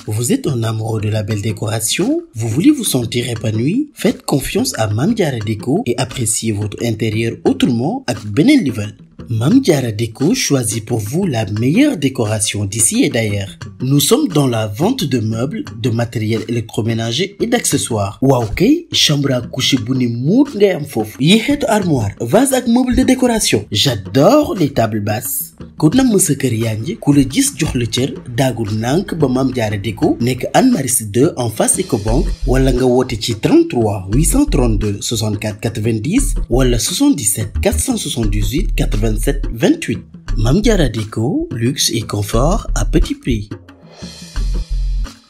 Vous êtes un amoureux de la belle décoration? Vous voulez vous sentir épanoui? Faites confiance à Mame Diarra Déco et appréciez votre intérieur autrement avec beneen level. Mame Diarra Déco choisit pour vous la meilleure décoration d'ici et d'ailleurs. Nous sommes dans la vente de meubles, de matériel électroménager et d'accessoires. waaw kay chambre à coucher bu ne muut ngay am foofu. yi xeetu armoire, vase ak meuble de décoration. J'adore les tables basses. ku nam sa kër yanji ku la gis jox la cër daagul nànk ba Mame Diarra Déco nekk Anne Maris 2 en face Ecobank wala nga woote ci 33 832 64 90 wala 77 478 87 28. Mame Diarra Déco, luxe et confort à petit prix.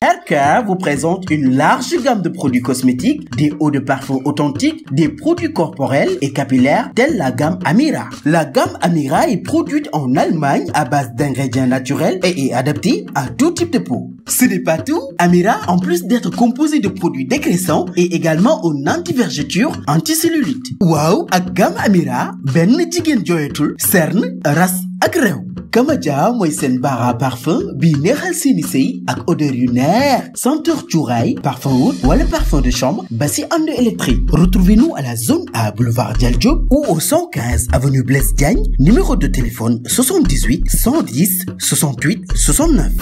RK vous présente une large gamme de produits cosmétiques, des eaux de parfum authentiques, des produits corporels et capillaires tels la gamme Amira. La gamme Amira est produite en Allemagne à base d'ingrédients naturels et est adaptée à tout type de peau. Ce n'est pas tout. Amira, en plus d'être composé de produits dégraissants, est également un anti-vergeture, anti-cellulite. Waaw, ak gamme Amira, benn jigéen jooyatul, cerne, ras ak réew. Kamaja mooy seen bara parfum bi neexal seeni sëy ak odeur yu neex, senteur cuuraay, parfum oud wala parfum de chambre ba si ànd électrique. Retrouvez-nous à la zone A boulevard Dial Diop ou au 115 avenue Blaise Diagne, numéro de téléphone 78 110 68 69.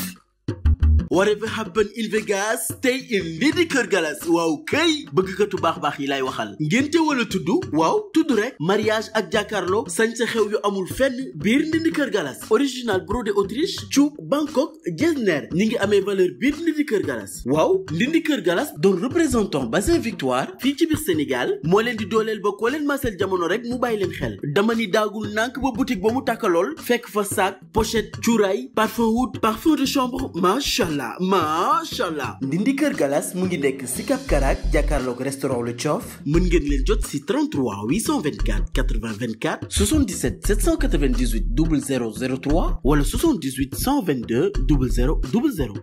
Whatever happened in Vegas, stay in Ndindy Kër Galas. waaw kay bëggkatu baax yi lay waxal. ngénte wala tudd? waaw tudd rek. mariage ak jàkkaarloo sañ sa xew yu amul fenn biir Ndindy Kër Galas. original brodé Autriche, cuub Bangkok, Getzner ñi ngi amee valeur biir Ndindy Kër Galas. waaw Ndindy Kër Galas doon représentant bassin Victoire fii ci biir Sénégal moo leen di dooleel ba koo leen masel jamono rek mu bàyyi leen xel. dama ni daagul nànk ba boutique ba mu tàkkalool fekk fa sac, pochette, cuuraay, parfum oud, parfum de chambre, machallah. Ndindy Kër Galas mu ngi nekk Sicap Karak jàkkaarloog restaurant Le Thiof. mën ngeen leen jot si 33 824 80 24 77 798 0003 wala 78 122 0000.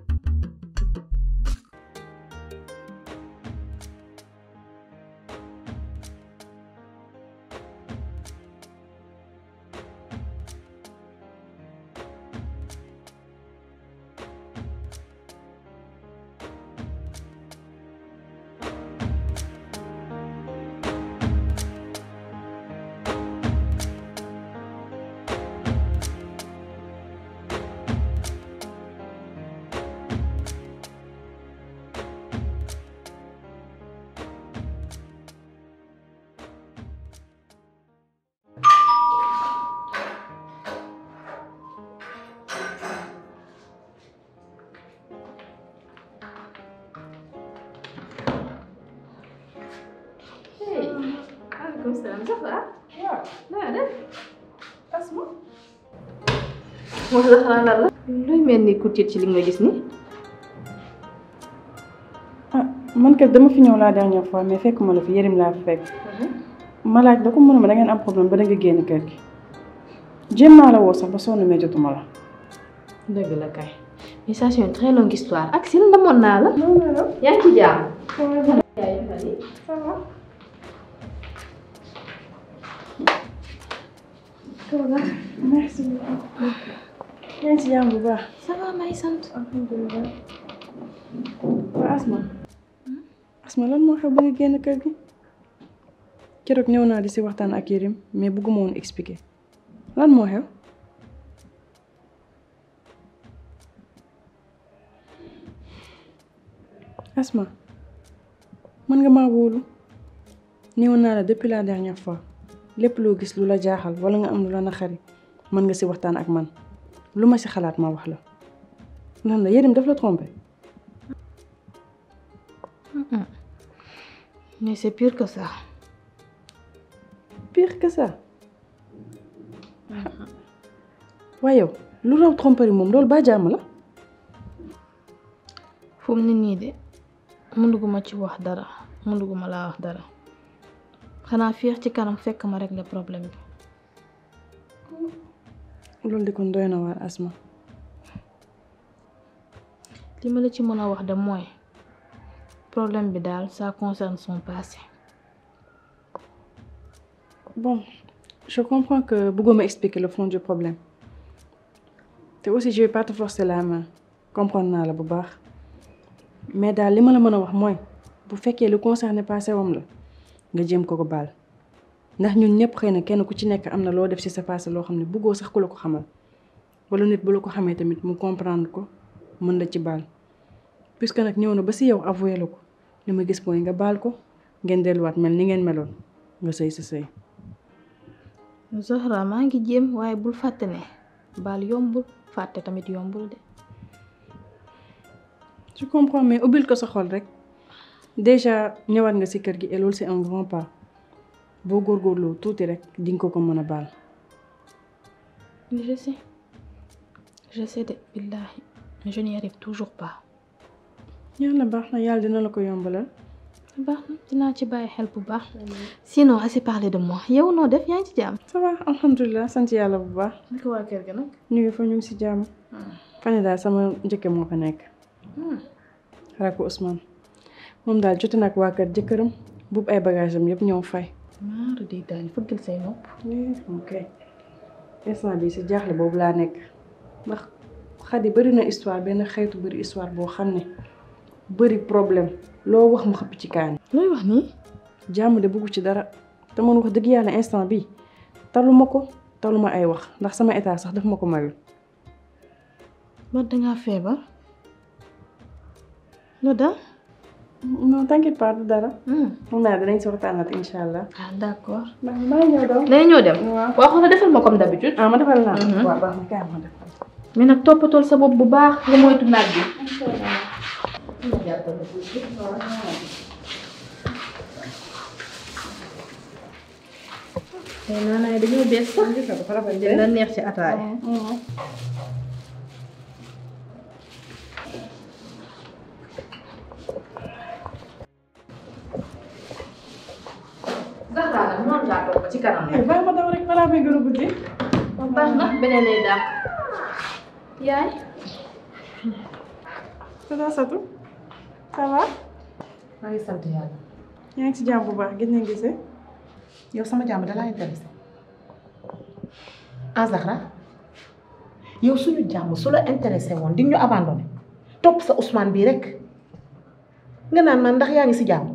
Waalaikumsalam, ça va? waaw naa def Asma. moo tax xanaa lan la. luy mel ni ku tiit ci li nga gis ni. man kat dama fi ñëw la dernière fois mais fekkuma la fi Yérim laa fi fekk. ma laaj ba ko mënuma da ngeen am problème ba da nga génn kër gi. jéem naa la woo sax ba sonn mais jotuma la. dëgg la kay mais ça c'est une très longue histoire. ak si ndamoon naa la. yaa ngi ci jàmm. ça va. merci beaucoup. yaa ngi ci jàmm bu baax. ça va may sant. alhamdulilah. waaw Asma lan moo xew ba nga génn kër gi. keroog ñëw naa di si waxtaan ak Yérim mais bëgguma woon expliquer lan moo xew. Asma mën nga maa wóolu. ñëw naa la depuis la dernière fois. lépp loo gis lu la jaaxal wala nga am lu la naqari mën nga si waxtaan ak man lu ma si xalaat ma wax la. lan la Yérim daf la trompé. mais c'est pire que ça. pire que ça. waaye yow lu raw tromperie moom loolu ba jàmm la. fu mu ne nii de mënuguma ci wax dara mënuguma laa wax dara. xanaa fiix ci kanam fekk ma régler problème bi. loolu di kon doy na waar Asma. li ma la ci mën a wax de mooy problème bi daal ça concerne son passé. bon je comprends que bëggoo ma expliquer le fond du problème te aussi je vais pas te forcer la main comprendre naa la bu baax mais daal li ma la mën a wax mooy bu fekkee lu concerné passé wam la nga jéem ko baal ndax ñun ñëpp xëy na kenn ku ci nekk am na loo def ci sa passé loo xam ne bëggoo sax ku la ko xamal wala nit bu la ko xamee tamit mu comprendre ko mën la ci baal puisque nag ñëw na ba si yow avoué la ko li ma gis mooy nga baal ko ngeen delluwaat mel ni ngeen meloon nga sëy sa sëy. Zahra maa ngi jéem waaye bul fàtte ne baal yombul fàtte tamit yombul de. je comprends mais ubbil ko sa xol rek déjà ñëwaat nga ci kër gi et loolu c'est un grand pas boo góorgóorloo tuuti rek di nga ko mën a baal. je sais de billahi mais je n'y arrive toujours pas. yàlla baax na yàlla dina la ko yombalal. baax na dinaa ci bàyyi xel bu baax. sinon assez parlé de moi yow noo def yaa ngi ci jàmm. ça va alhamdulilah sant yàlla bu baax. naka waa kër ga nag. ñu ngi fa ñu ngi ci jàmm. fan daal sama njëkke moo fa nekk. rakku Ousmane moom daal jote nag waa kër jëkkëram buub ay bagage am yëpp ñëw fay. maaru di daal fëggal say nopp. ok instant bi ci jaaxle boobu laa nekk ndax Xadi bëri na histoire benn xeetu bëri histoire boo xam ne bëri problème loo wax mu xëpp ci kaani. looy wax nii. jàmm de bëggu ci dara te man wax dëgg yàlla instant bi taluma ko taluma ay wax ndax sama état sax daf ma ko mayul. ba dangaa feebar. lo daal. non t'inquiète pas du dara. mun naa danañ si waxtaanat incha allah. ah d'accord. maa ngi ñëw daw. day ñëw dem. waaw waaw xoolal defal ma comme d'habitude. ah ma defal naa. waaw baax na kaay ma defal. mais nag toppatool sa bopp bu baax nga moytu naaj bi. tey naanaay dañoo bees sax. dina neex ci ataay. Zahra nag noonu laa toog ba ci kanam. bàyyi ma daw rek balaa may gën a guddi. baax na beneen lay dàq. yaay. Tata Satou ça va. maa ngi sant yàlla. yaa ngi ci jàmm bu baax gis nañ gisee. yow sama jàmm dalaa intéressé ah Zahra yow suñu jàmm su la intéressé woon di ñu abandonné topp sa Ousmane bii rek nga naan man ndax yaa ngi si jàmm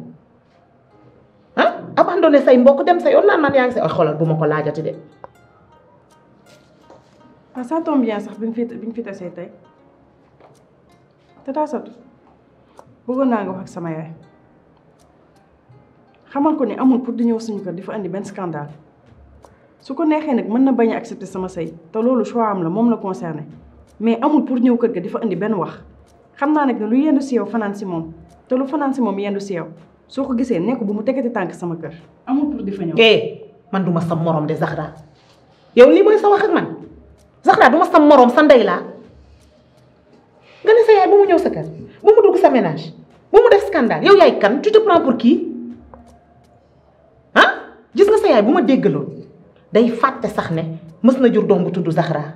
ah abandonné say mbokk dem sa yoon naan man yaa ngi si ay xoolal bu ma ko laajati de. ah ça tombe bien sax bi ñu fi tasee tey Tata Satou bëggoon naa nga wax ak sama yaay xamal ko ni amul pour di ñëw suñu kër di fa andi benn scandale su ko neexee nag mën na bañ a accepter sama sëy te loolu choix am la moom la concerné mais amul pour ñëw kër ga di fa andi benn wax xam naa nag ne lu yendu si yow fanaan si moom te lu fanaan si moom yendu si yow soo ko gisee nekk bu mu tegati tànk sama kër amul pour di fa ñëw. man duma sa morom de Zahra yow lii mooy sa wax ak man Zahra duma sa morom sa ndey laa nga ne sa yaay bu mu ñëw sa kër bu mu dugg sa ménage bu mu def scandale yow yaay kan tu te prends pour qui ah gis nga sa yaay bu ma déggaloon day fàtte sax ne mës na jur doom bu tudd Zahra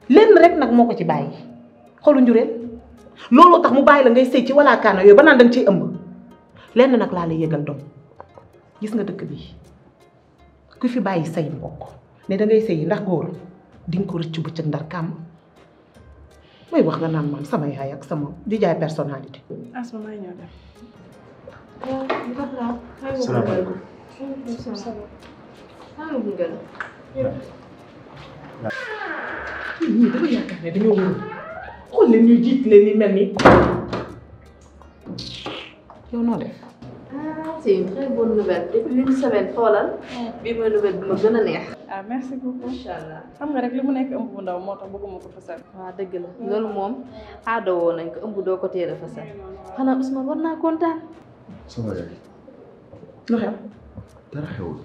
lenn rek nag moo ko ci bàyyi xolu njureel looloo tax mu bàyyi la ngay sëy ci walla kaana yooyu ba naan danga ciy ëmb lenn nag laa lay yëgal doom gis nga dëkk bi ku fi bàyyi say mbokk ne dangay sëy ndax góor di nga ko rëccu bëccëg ndar kàmm mooy wax nga naan man sama yaay ak sama di jaay personnalité. Asma maa ñëw dem. salaamaaleykum. ñii dama yaakaar ne dañoo wóor xool leen ñuy jiit leen ni mel ni yow noo def. c'est une très bonne nouvelle depuis une semaine xoolal. bii mooy nouvelle bi ma gën a neex. ah merci beaucoup. incha allah. xam nga rek li mu nekk ëmb bu ndaw moo tax bëgguma ko fasal. waaw dëgg la loolu moom aada woo nañ ko ëmb doo ko teel a fasal xanaa Ousmane war naa kontaan. sama yaay. lu xew. dara xewul.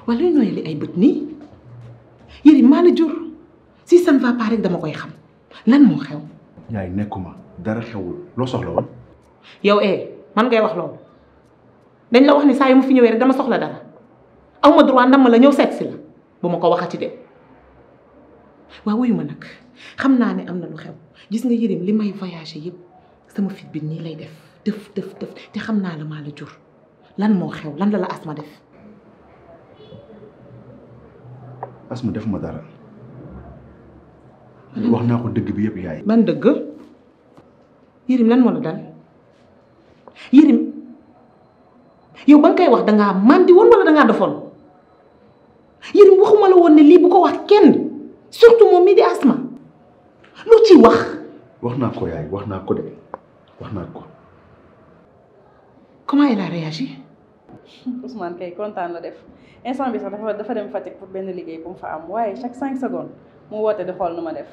wala luy nooy li ay bët nii Yérim maa la jur si ça ne va pas rek dama koy xam lan moo xew. yaay nekkuma dara xewul loo soxla woon. yow man ngay wax loolu dañ la wax ni saa yu ma fi ñëwee rek dama soxla dara aw ma droit ndam la ñëw seet si la bu ma ko waxati de waaw wuyu ma nag xam naa ne am na lu xew gis nga Yérim li may voyager yëpp sama fit bi nii lay def tëf te xam naa la maa la jur lan moo xew lan la Asma def. Asma defuma dara. wax naa ko dëgg bi yëpp yaay. ban dëgg. Yérim lan moo la dal Yérim yow ba nga koy wax dangaa màndi woon wala dangaa defoon Yérim waxuma la woon ne lii bu ko wax kenn surtout moom mii di Asma lu ci wax. wax naa ko yaay wax naa ko de wax naa ko. comment elle a réagi. Ousmane kay kontaan la def instant bi sax dafa dem Fatick pour benn liggéey bu mu fa am waaye chaque 5 secondes mu woote di xool nu ma def.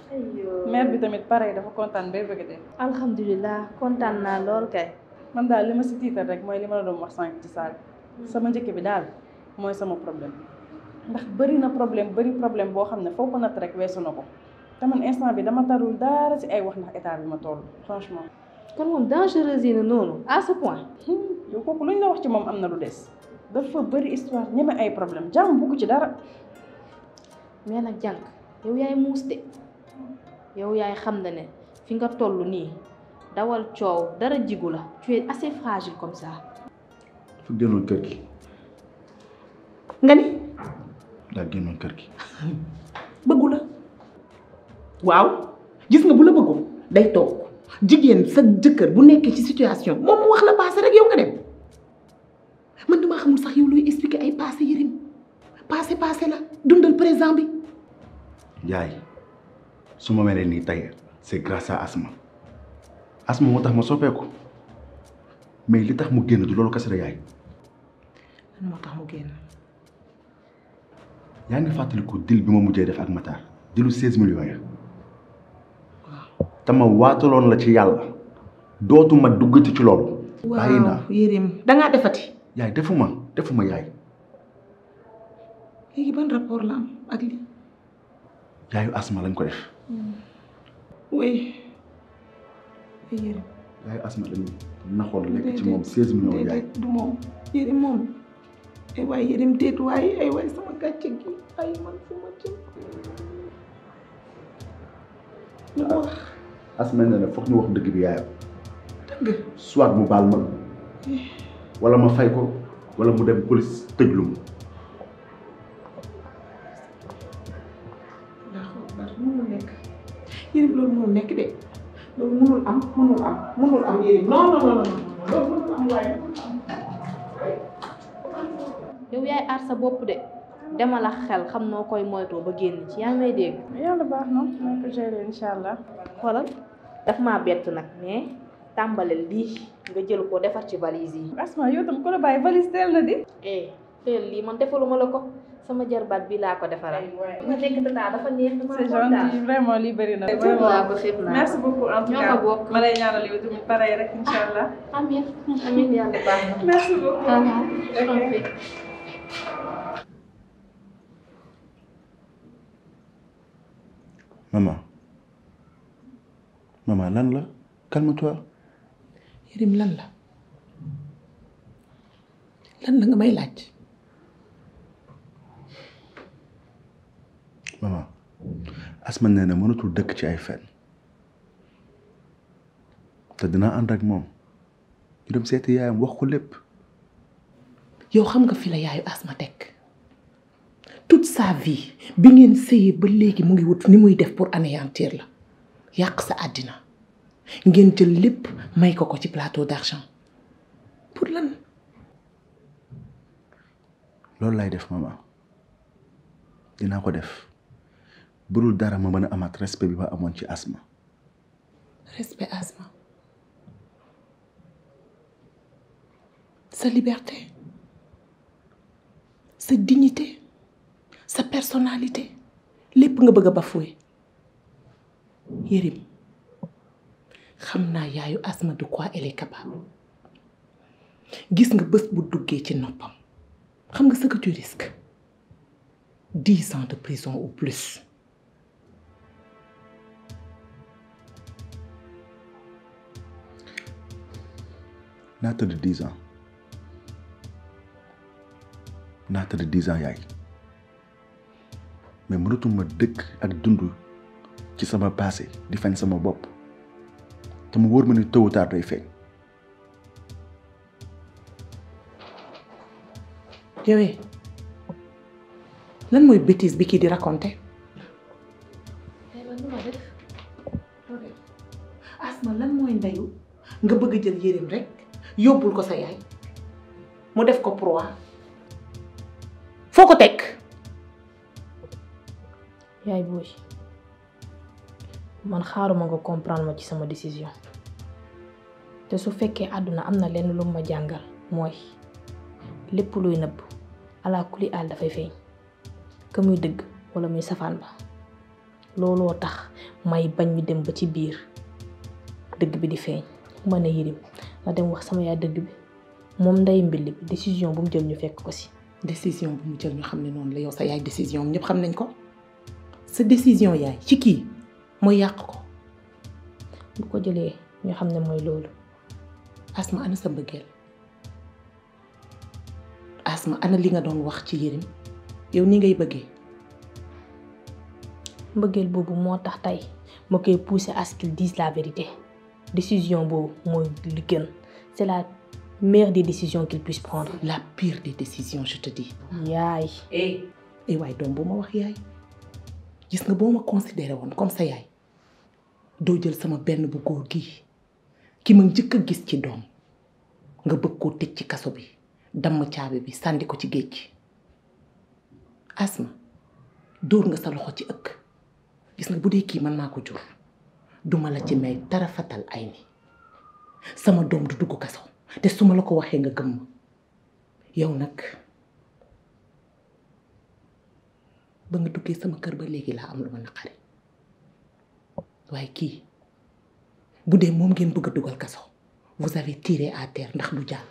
mère bi tamit pareil dafa kontaan bay bëgg de. alhamdulilah kontaan naa lool kay. man daal li ma si tiital rek mooy li ma la doon wax sànq ci saal sama njëkk bi daal mooy sama problème ndax bëri na problème boo xam ne foo ko natt rek weesu na ko te man instant bi dama tarul dara si ay wax ndax état bi ma toll franchement. kon moom dangereuse yi na noonu à ce point. yow kooku lu ñu la wax ci moom am na lu des dafa bëri histoire ñeme ay problème jàmm bugg ci dara. mais nag jànk yow yaay muus de yow yaay xam na ne fi nga toll nii dawal coow dara jigu la tu es assez fragile comme ça. fu génnoon kër gi. nga ni. daa génnoon kër gi. bëggu la waaw gis nga bu la bëggul day toog jigéen sa jëkkër bu nekkee ci situation moom mu wax la passé rek yow nga dem man damaa xamul sax yow luy expliquer ay passé Yérim passé la dundal présent bi. yaay su ma melee nii tey c'est grâce à Asma moo tax ma soppeeku mais li tax mu génn du loolu kese la yaay. lan moo tax mu génn. yaa ngi fàttaliku deal bi ma mujjee def ak Matar dealu 16 millions ya. waaw te ma waataloon la ci yàlla dootuma duggati ci loolu. bàyyi naa waaw Yérim dangaa defati. yaay defuma yaay. léegi ban rapport la am ak lii. yaayu Asma lañ ko def. oui Yérim. yaayu Asma lañ naxoon lekk ci moom 16 millions yaay. du moom Yérim moom. ay waay Yérim déet waay ay waay sama gàcce gi ay man fu ma jëm. lu ma wax. Asma ne la foog ñu wax dëgg bi yaayam. dëgg. soit mu baal ma. wala ma fay ko wala mu dem police tëjlu ma. mënul nekk Yérim loolu mënul nekk de loolu mënul am Yérim non loolu mënul am waaye yow yaay aar sa bopp de demal ak xel xam noo koy moytoo ba génn ci yaa ngi may dégg. yàlla baax na maa ko gérer incha allah. xoolal daf maa bett nag mais tàmbaleel lii nga jël ko defar ci valise yi. Asma yow tam ku la bàyyi valise teel na di. teel lii man defaluma la ko sama jarbaat bi laa ko defaral. nga nekk tata dafa neex. c'est gentil vraiment lii bëri na. merci beaucoup en tout cas ñoo ko bokk. ma lay ñaanal yow tamit pareil rek incha allah. amiin yàlla baax na. merci beaucoup. maman lan la calme-toi. Yérim lan la nga may laaj. maman Asma nee na mënatul dëkk ci ay fen te dinaa ànd ak moom ñu dem seeti yaayam wax ko lépp. yow xam nga fi la yaayu Asma teg toute sa vie bi ngeen sëyee ba léegi mu ngi wut ni muy def pour anéantir la yàq sa àddina ngeen jël lépp may ko ci plateau d'argent pour lan. loolu lay def maman dinaa ko def burul dara ma mën a amaat respect bi ma amoon ci Asma. respect Asma sa liberté sa dignité sa personnalité lépp nga bëgg a bafoué. Yérim xam naa yaayu Asma de quoi elle est capable gis nga bés bu duggee ci noppam xam nga ce que tu risques 10 ans de prison ou plus. naa tëdd 10 ans yaay mais mënatuma dëkk ak dund ci sama passé di fañ sama bopp te mu wóor ma ne tôt ou tard day feeñ. yowee lan mooy bêtise bi kii di raconter Asma lan mooy ndeyu nga bëgg jël Yérim rek yóbbul ko sa yaay mu def ko proie foo ko teg. yaay booy man xaaruma nga comprendre ma ci sama décision te su fekkee àdduna am na lenn lu ma jàngal mooy lépp luy nëbb ala kuli àll dafay feeñ que muy dëgg wala muy safaan ba looloo tax may bañ ñu dem ba ci biir dëgg bi di feeñ ma ne Yérim na dem wax sama yaay dëgg bi moom nday mbilli bi décision bu mu jël ñu fekk ko si. décision bu mu jël ñu xam ne noonu la yow sa yaay décision ñëpp xam nañ ko sa décision yaay ci kii mooy yàq ko. bu ko jëlee ñu xam ne mooy loolu. Asma ana sa mbëggeel Asma ana li nga doon wax ci Yérim yow ni ngay bëggee. mbëggeel boobu moo tax tey ma koy pousser à ce qu'il dise la vérité décision boobu mooy li gën c'est la meilleure des décisions qu'il puisse prendre. la pire des décisions je te dis. yaay. waaye doom boo ma wax yaay gis nga boo ma considéré woon comme sa yaay doo jël sama benn bu góor gii ki ma njëkk a gis ci doom nga bëgg koo tëj ci kaso bi damm caabi bi sànni ko ci géej gi. Asma dóor nga sa loxo ci ëkk gis nga bu dee kii man maa ko jur duma la ci may dara fatal ay ni sama doom du dugg kaso te su ma la ko waxee nga gëm ma yow nag ba nga duggee sama kër ba léegi laa am lu ma naqari waaye kii bu dee moom ngeen bëgg a dugal kaso vous avez tiré à terre ndax du jàll.